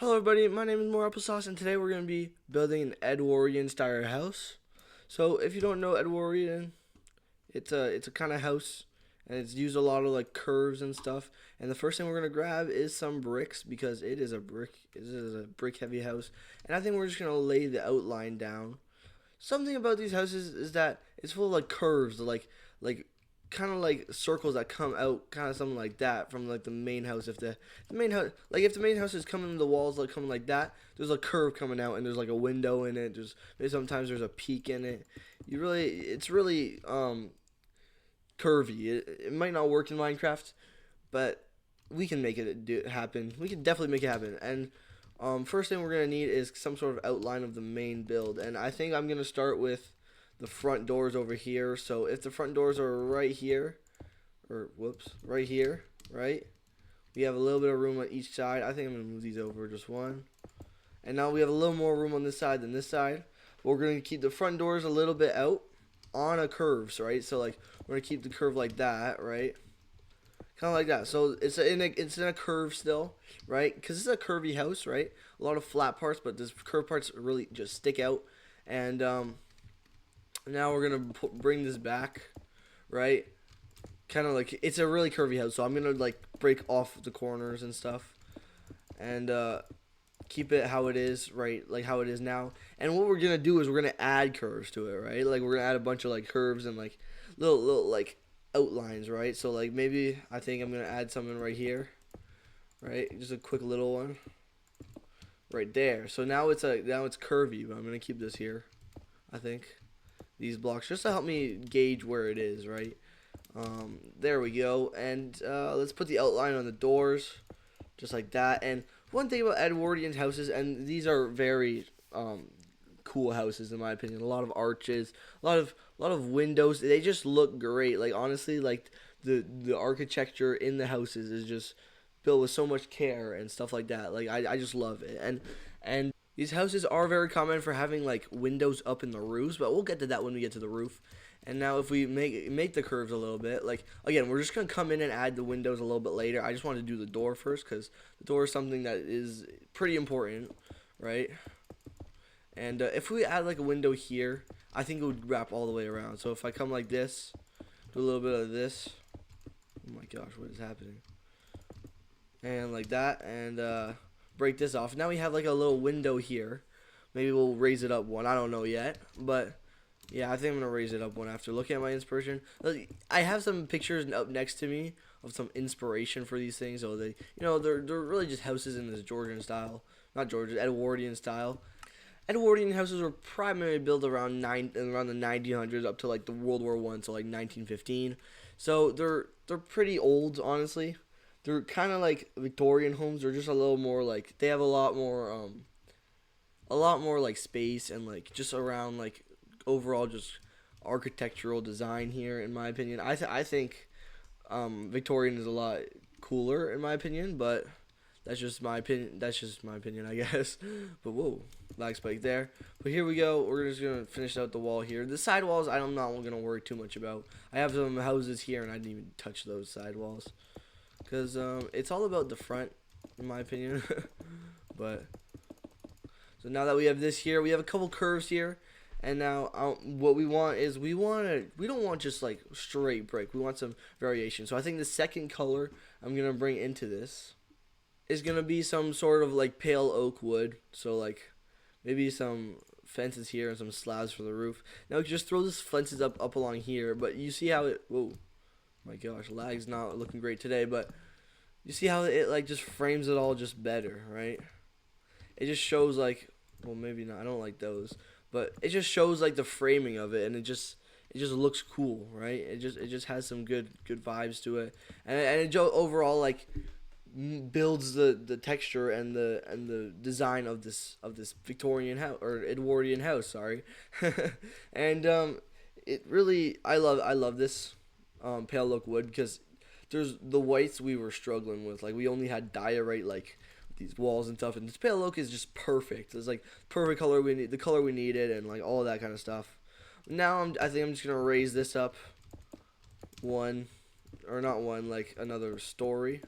Hello everybody, my name is More Applesauce and today we're going to be building an Edwardian Style House. So if you don't know Edwardian, it's a kind of house and it's used a lot of like curves and stuff. And the first thing we're going to grab is some bricks because it is a brick heavy house. And I think we're just going to lay the outline down. Something about these houses is that it's full of like curves, like kind of like circles that come out, kind of something like that from like the main house. If the main house, like if the main house is coming, the walls like coming like that, there's a curve coming out, and there's like a window in it. There's maybe sometimes there's a peak in it. It's really curvy. It might not work in Minecraft, but we can make it happen. We can definitely make it happen. And first thing we're gonna need is some sort of outline of the main build, and I think I'm gonna start with the front doors over here. So if the front doors are right here, or whoops, right here, right? We have a little bit of room on each side. I think I'm gonna move these over just one. And now we have a little more room on this side than this side. But we're gonna keep the front doors a little bit out on a curve, right? So like we're gonna keep the curve like that, right? Kind of like that. So it's in a curve still, right? Because it's a curvy house, right? A lot of flat parts, but this curved parts really just stick out. And now we're gonna bring this back, right? Kind of like it's a really curvy house, so I'm gonna like break off the corners and stuff, and keep it how it is, right? Like how it is now. And what we're gonna do is we're gonna add curves to it, right? Like we're gonna add a bunch of like curves and like little like outlines, right? So like maybe I think I'm gonna add something right here, right? Just a quick little one, right there. So now it's curvy, but I'm gonna keep this here, I think. These blocks just to help me gauge where it is, right? There we go. And let's put the outline on the doors just like that. And one thing about Edwardian houses, and these are very cool houses in my opinion, a lot of arches, a lot of windows, they just look great. Like honestly, like the architecture in the houses is just built with so much care and stuff like that. Like I just love it. And these houses are very common for having like windows up in the roofs, but we'll get to that when we get to the roof. And now if we make the curves a little bit, like again, we're just gonna come in and add the windows a little bit later. I just wanted to do the door first because the door is something that is pretty important, right? And if we add like a window here, I think it would wrap all the way around. So if I come like this, do a little bit of this. Oh my gosh, what is happening? And like that, and break this off. Now we have like a little window here. Maybe we'll raise it up one. I don't know yet, but yeah, I think I'm gonna raise it up one after looking at my inspiration. I have some pictures up next to me of some inspiration for these things. So they're really just houses in this Georgian style, not Georgian, Edwardian style. Edwardian houses were primarily built around the 1900s up to like the World War I, so like 1915. So they're pretty old, honestly. They're kind of like Victorian homes. They're just a little more like they have a lot more like space and like just around like overall just architectural design here. In my opinion, I think Victorian is a lot cooler in my opinion, but that's just my opinion. That's just my opinion, I guess. But whoa, lag spike there. But here we go. We're just gonna finish out the wall here. The side walls, I'm not gonna worry too much about. I have some houses here, and I didn't even touch those side walls. Because it's all about the front, in my opinion. But so now that we have this here, we have a couple curves here, and now what we want is we don't want just like straight brick. We want some variation. So I think the second color I'm gonna bring into this is gonna be some sort of like pale oak wood. So like maybe some fences here and some slabs for the roof. Now just throw this fences up along here, but you see how it my gosh, lag's not looking great today, but you see how it like just frames it all just better, right? It just shows like, well, maybe not. I don't like those, but it just shows like the framing of it, and it just looks cool, right? It just has some good vibes to it, and it overall like builds the texture and the design of this Victorian house or Edwardian house, sorry. And it really I love this pale oak wood because there's the whites we were struggling with. Like we only had diorite like these walls and stuff, and this pale oak is just perfect. It's like perfect color the color we needed, and like all of that kind of stuff. Now I think I'm just gonna raise this up one, or not one, like another story,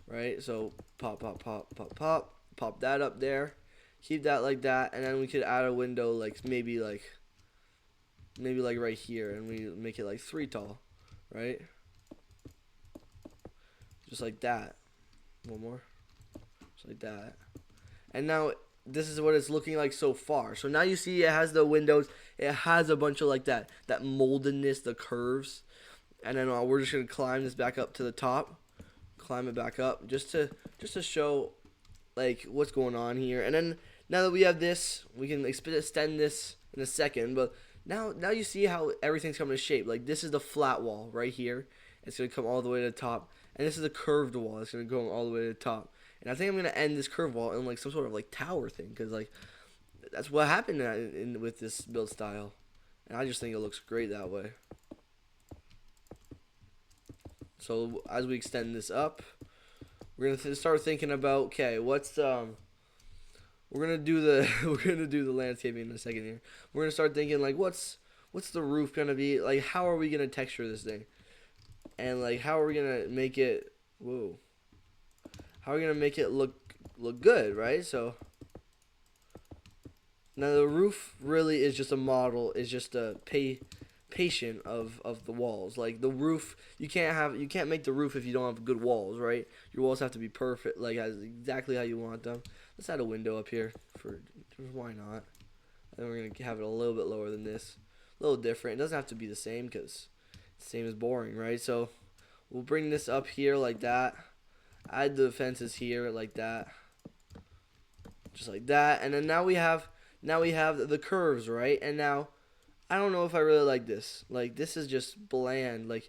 right? So pop, pop, pop, pop, pop, pop that up there, keep that like that, and then we could add a window like maybe like right here, and we make it like 3 tall, right? Just like that. One more, just like that. And now this is what it's looking like so far. So now you see it has the windows. It has a bunch of like that moldedness, the curves. And then we're just gonna climb this back up to the top. Climb it back up just to show like what's going on here. And then now that we have this, we can extend this in a second. But now you see how everything's coming to shape. Like this is the flat wall right here. It's gonna come all the way to the top. And this is the curved wall. It's gonna go all the way to the top. And I think I'm gonna end this curved wall in like some sort of like tower thing, because like that's what happened with this build style. And I just think it looks great that way. So as we extend this up, we're gonna start thinking about, okay, what's we're gonna do the we're gonna do the landscaping in a second here. We're gonna start thinking like what's the roof gonna be like? How are we gonna texture this thing? And like how are we gonna make it? Whoa. How are we gonna make it look good, right? So now the roof really is just a model, is just a patient of the walls. Like the roof, you can't make the roof if you don't have good walls, right? Your walls have to be perfect, like as exactly how you want them. Let's add a window up here for why not? And we're gonna have it a little bit lower than this, a little different. It doesn't have to be the same because the same is boring, right? So we'll bring this up here like that. Add the fences here like that, just like that, and then now we have the curves, right? And now I don't know if I really like this. Like this is just bland. Like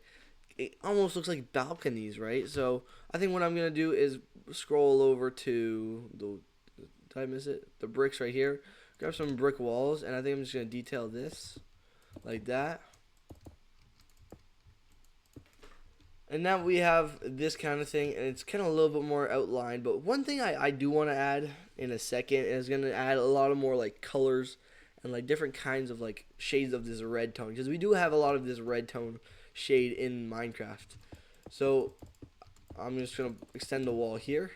it almost looks like balconies, right? So I think what I'm gonna do is scroll over to did I miss it? The bricks right here. Grab some brick walls, and I think I'm just gonna detail this like that. And now we have this kind of thing, and it's kind of a little bit more outlined. But one thing I do want to add in a second is going to add a lot of more like colors and like different kinds of like shades of this red tone, because we do have a lot of this red tone shade in Minecraft. So I'm just going to extend the wall here.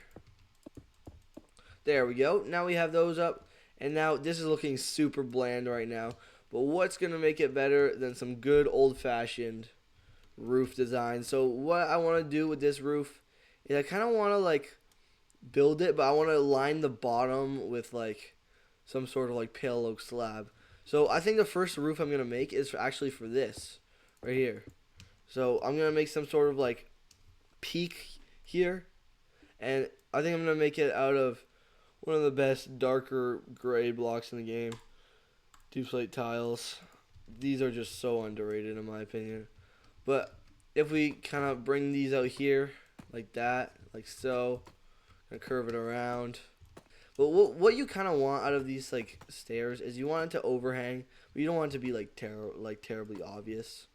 There we go. Now we have those up, and now this is looking super bland right now. But what's going to make it better than some good old-fashioned roof design? So what I want to do with this roof is I kind of want to like build it, but I want to line the bottom with like some sort of like pale oak slab. So I think the first roof I'm gonna make is actually for this right here. So I'm gonna make some sort of like peak here, and I think I'm gonna make it out of one of the best darker gray blocks in the game, deep slate tiles. These are just so underrated in my opinion. But if we kind of bring these out here like that, like so, gonna curve it around. But what you kind of want out of these like stairs is you want it to overhang, but you don't want it to be like terribly obvious,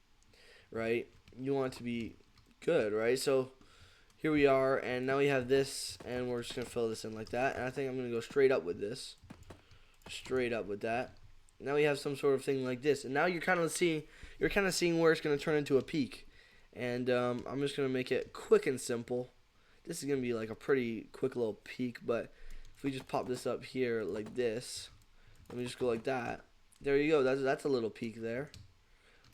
right? You want it to be good, right? So here we are, and now we have this, and we're just gonna fill this in like that. And I think I'm gonna go straight up with this, straight up with that. Now we have some sort of thing like this, and now you're kind of seeing where it's going to turn into a peak. And I'm just going to make it quick and simple. This is going to be like a pretty quick little peak, but if we just pop this up here like this, let me just go like that. There you go. That's a little peak there.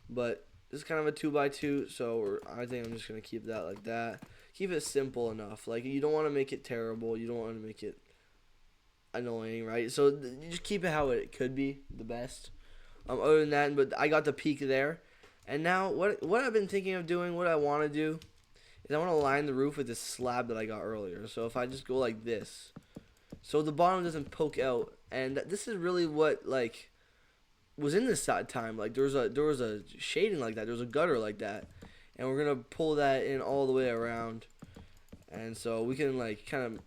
But this is kind of a 2x2, so I think I'm just going to keep that like that. Keep it simple enough. Like you don't want to make it terrible. You don't want to make it annoying, right? So you just keep it how it could be, the best. Other than that, but I got the peak there. And now what I've been thinking of doing, what I want to do is I want to line the roof with this slab that I got earlier. So if I just go like this, so the bottom doesn't poke out, and this is really what like was in this time. Like there was a shading like that, there was a gutter like that, and we're gonna pull that in all the way around, and so we can like kind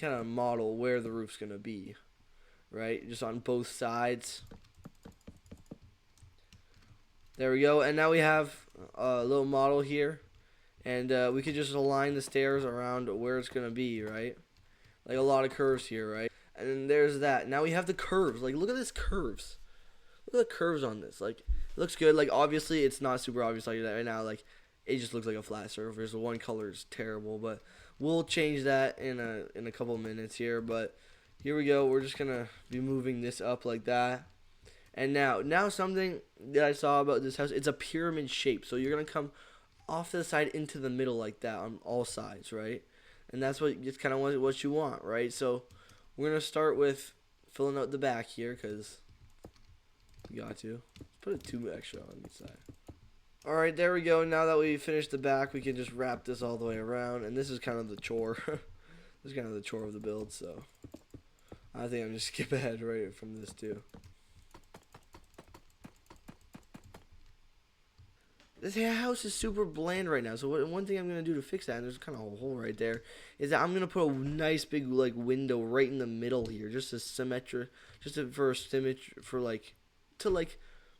of model where the roof's gonna be, right? Just on both sides. There we go, and now we have a little model here, and we could just align the stairs around where it's gonna be, right? Like a lot of curves here, right? And then there's that. Now we have the curves. Like look at this curves. Look at the curves on this. Like it looks good. Like obviously it's not super obvious like that right now. Like it just looks like a flat surface. The one color is terrible, but We'll change that in a couple minutes here, but here we go. We're just gonna be moving this up like that. And now something that I saw about this house, it's a pyramid shape. So you're gonna come off to the side into the middle like that on all sides, right? And that's what it's kind of what you want, right? So we're gonna start with filling out the back here because we got to put a 2 extra on each side. All right, there we go. Now that we finished the back, we can just wrap this all the way around, and this is kind of the chore. This is kind of the chore of the build, so I think I'm just skip ahead right from this too. This house is super bland right now, so one thing I'm gonna do to fix that, and there's kind of a hole right there, is that I'm gonna put a nice big like window right in the middle here, just a symmetric, for symmetry, for like to like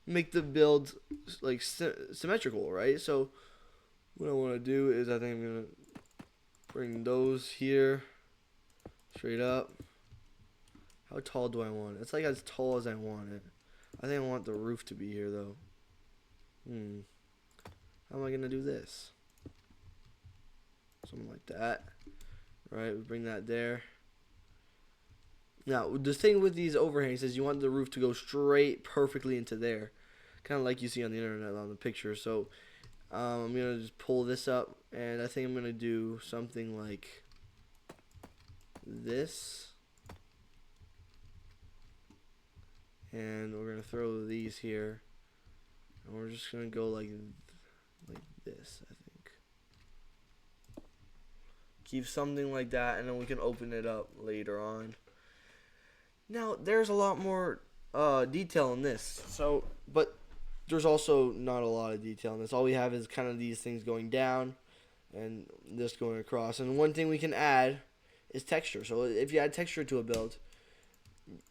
make the build like symmetrical, right? So what I want to do is I think I'm gonna bring those here straight up. How tall do I want it? It's like as tall as I want it. I think I want the roof to be here though. How am I gonna do this? Something like that. Right, we bring that there. Now, the thing with these overhangs is you want the roof to go straight perfectly into there. Kind of like you see on the internet on the picture. So, I'm gonna just pull this up, and I think I'm gonna do something like this. And we're gonna throw these here. And we're just gonna go like this, I think. Keep something like that, and then we can open it up later on. Now, there's a lot more detail in this, but there's also not a lot of detail in this. All we have is kind of these things going down and this going across. And one thing we can add is texture. So if you add texture to a build,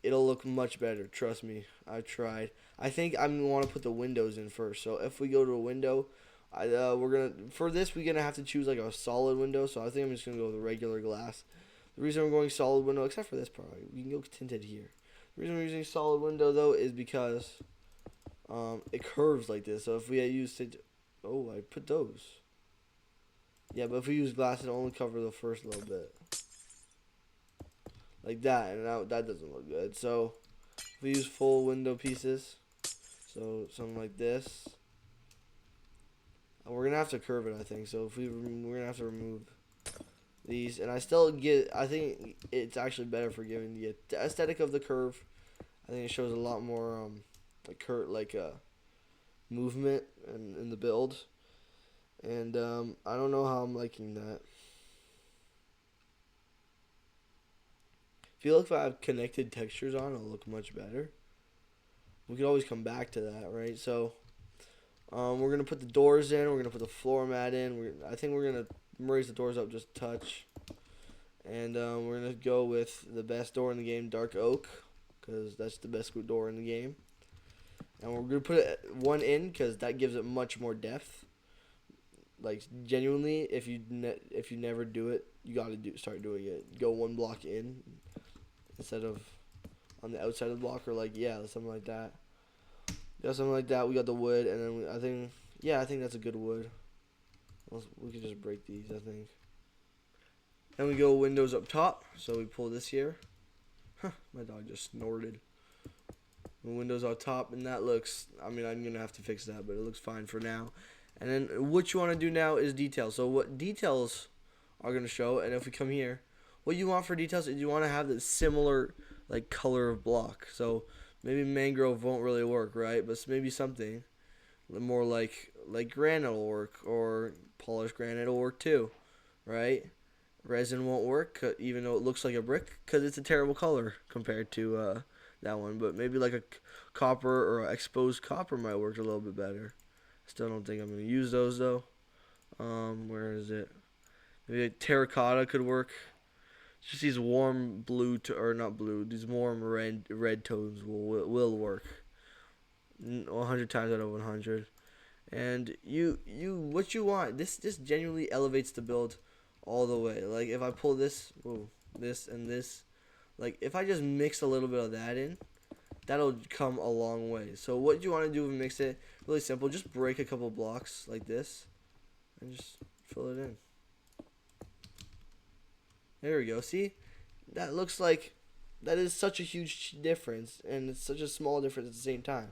it'll look much better. Trust me, I've tried. I think I'm gonna want to put the windows in first. So if we go to a window, for this we're gonna have to choose like a solid window. So I think I'm just gonna go with regular glass. The reason we're going solid window, except for this part, we can go tinted here. The reason we're using solid window though is because it curves like this. So if we had used it, oh, I put those. Yeah, but if we use glass, it'll only cover the first little bit, like that, and now that doesn't look good. So if we use full window pieces, so something like this, we're gonna have to curve it, I think. So if we're gonna have to remove these, and I think it's actually better for giving the aesthetic of the curve. I think it shows a lot more movement in the build, and I don't know how I'm liking that. I feel like if I have connected textures on, it'll look much better. We could always come back to that, right? So we're gonna put the doors in. We're gonna put the floor mat in. I think we're gonna raise the doors up just a touch, and we're gonna go with the best door in the game, dark oak, because that's the best door in the game. And we're gonna put one in because that gives it much more depth. Like genuinely, if you never do it, you gotta start doing it. Go one block in instead of on the outside of the block, or something like that. Yeah, something like that. We got the wood, and then I think that's a good wood. We could just break these, I think. Then we go windows up top. So we pull this here. My dog just snorted. Windows up top, and that looks, I'm gonna have to fix that, but it looks fine for now. And then what you want to do now is detail. So what details are gonna show, and if we come here, what you want for details is you want to have the similar like color of block. So maybe mangrove won't really work, right? But maybe something more like granite will work, or polished granite will work too, right? Resin won't work, even though it looks like a brick, because it's a terrible color compared to that one. But maybe like a copper or exposed copper might work a little bit better. Still don't think I'm going to use those though. Where is it? Maybe a terracotta could work. Just these warm blue these warm red tones will work 100 times out of 100. And what you want, this genuinely elevates the build all the way. Like if I pull this, this and this, like if I just mix a little bit of that in, that'll come a long way. So what you want to do is mix it really simple. Just break a couple blocks like this and just fill it in. There we go. See, that looks like that is such a huge difference, and it's such a small difference at the same time.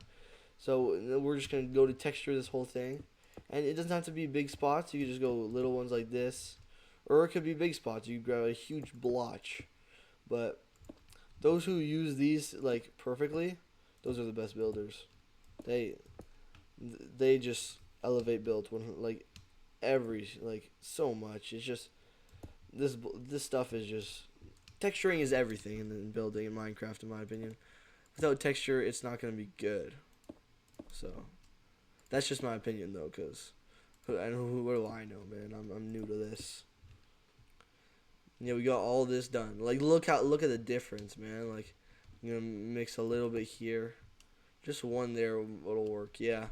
So we're just gonna go to texture this whole thing, and it doesn't have to be big spots. You can just go little ones like this, or it could be big spots. You grab a huge blotch, but those who use these like perfectly, those are the best builders. They they just elevate builds when like so much. It's just this stuff is just texturing is everything in building in Minecraft, in my opinion. Without texture, it's not gonna be good. So that's just my opinion though, cause what do I know, man? I'm new to this. Yeah, we got all this done. Like look at the difference, man. Like I'm gonna mix a little bit here, just one there will work. Yeah.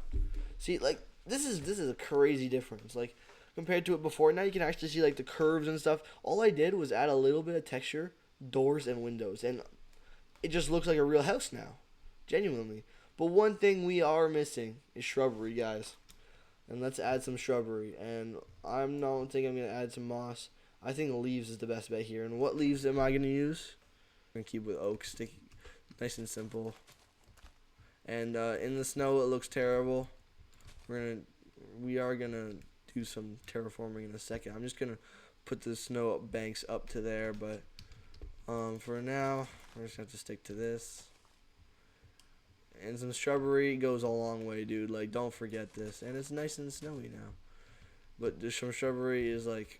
See, like this is a crazy difference. Like compared to it before, now you can actually see like the curves and stuff. All I did was add a little bit of texture, doors and windows, and it just looks like a real house now, genuinely. But one thing we are missing is shrubbery, guys. And let's add some shrubbery. And I don't think I'm going to add some moss. I think leaves is the best bet here. And what leaves am I going to use? I'm going to keep with oak, sticky, nice and simple. And in the snow, it looks terrible. We are going to do some terraforming in a second. I'm just going to put the snow banks up to there. But for now, we're just going to have to stick to this. And some shrubbery goes a long way, dude. Like, don't forget this. And it's nice and snowy now. But there's some shrubbery is like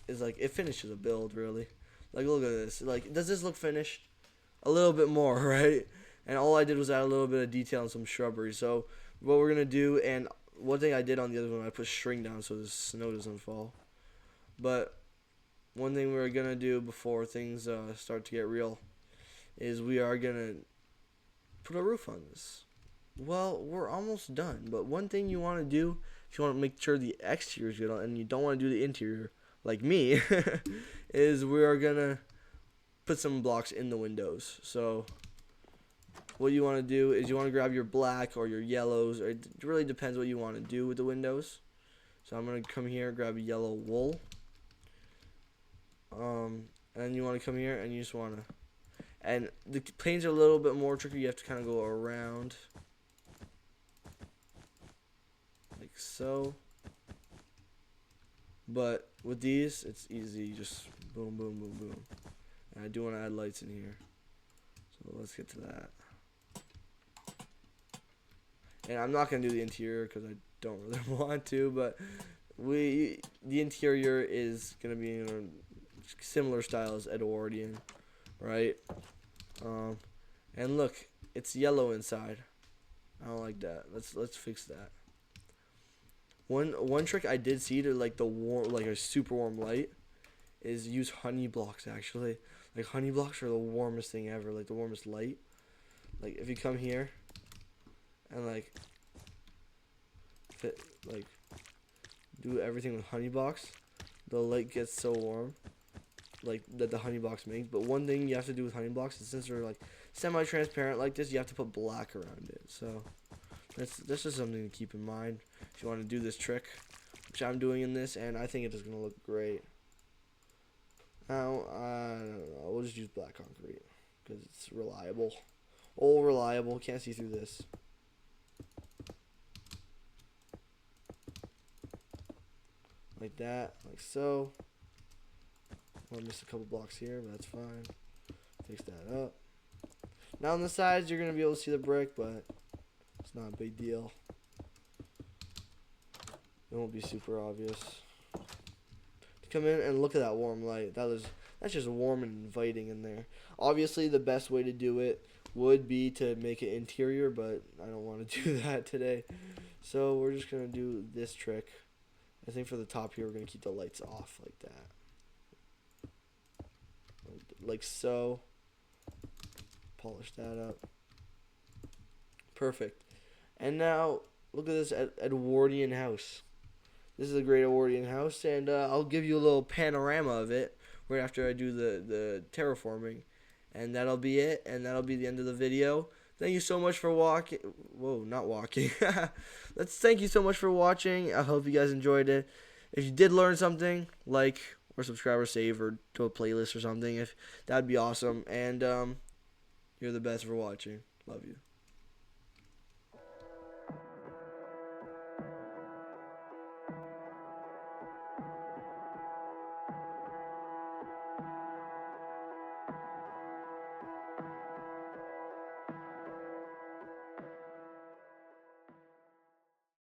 it finishes a build, really. Like, look at this. Like, does this look finished? A little bit more, right? And all I did was add a little bit of detail and some shrubbery. So what we're gonna do, and one thing I did on the other one, I put string down so the snow doesn't fall. But one thing we're gonna do before things start to get real is we are gonna put a roof on this. Well, we're almost done, but one thing you want to do if you want to make sure the exterior is good and you don't want to do the interior like me is we are gonna put some blocks in the windows. So what you want to do is you want to grab your black or your yellows, or it really depends what you want to do with the windows. So I'm gonna come here, grab a yellow wool, and then you want to come here and you just want to. And the panes are a little bit more tricky. You have to kind of go around. Like so. But with these, it's easy. Just boom, boom, boom, boom. And I do want to add lights in here. So let's get to that. And I'm not going to do the interior because I don't really want to. But the interior is going to be in a similar style as Edwardian. Right? And look, it's yellow inside. I don't like that. Let's fix that. One trick I did see to like a super warm light is use honey blocks. Actually, like honey blocks are the warmest thing ever. Like the warmest light. Like if you come here and do everything with honey blocks, the light gets so warm. Like that the honey blocks make. But one thing you have to do with honey blocks is since they're like semi-transparent like this, you have to put black around it. So that's just something to keep in mind if you want to do this trick, which I'm doing in this, and I think it is going to look great. Now I don't know, we'll just use black concrete because it's reliable. All reliable. Can't see through this. Like that, like so. I missed a couple blocks here, but that's fine. Fix that up. Now on the sides, you're going to be able to see the brick, but it's not a big deal. It won't be super obvious. To come in and look at that warm light. That's just warm and inviting in there. Obviously, the best way to do it would be to make it interior, but I don't want to do that today. So we're just going to do this trick. I think for the top here, we're going to keep the lights off like that. Like so. Polish that up. Perfect. And now look at this Edwardian house. This is a great Edwardian house, and I'll give you a little panorama of it right after I do the terraforming, and that'll be it, and that'll be the end of the video. Thank you so much for walking. Whoa, not walking. Thank you so much for watching. I hope you guys enjoyed it. If you did learn something, like or subscriber save or to a playlist or something. If that'd be awesome. And you're the best for watching. Love you.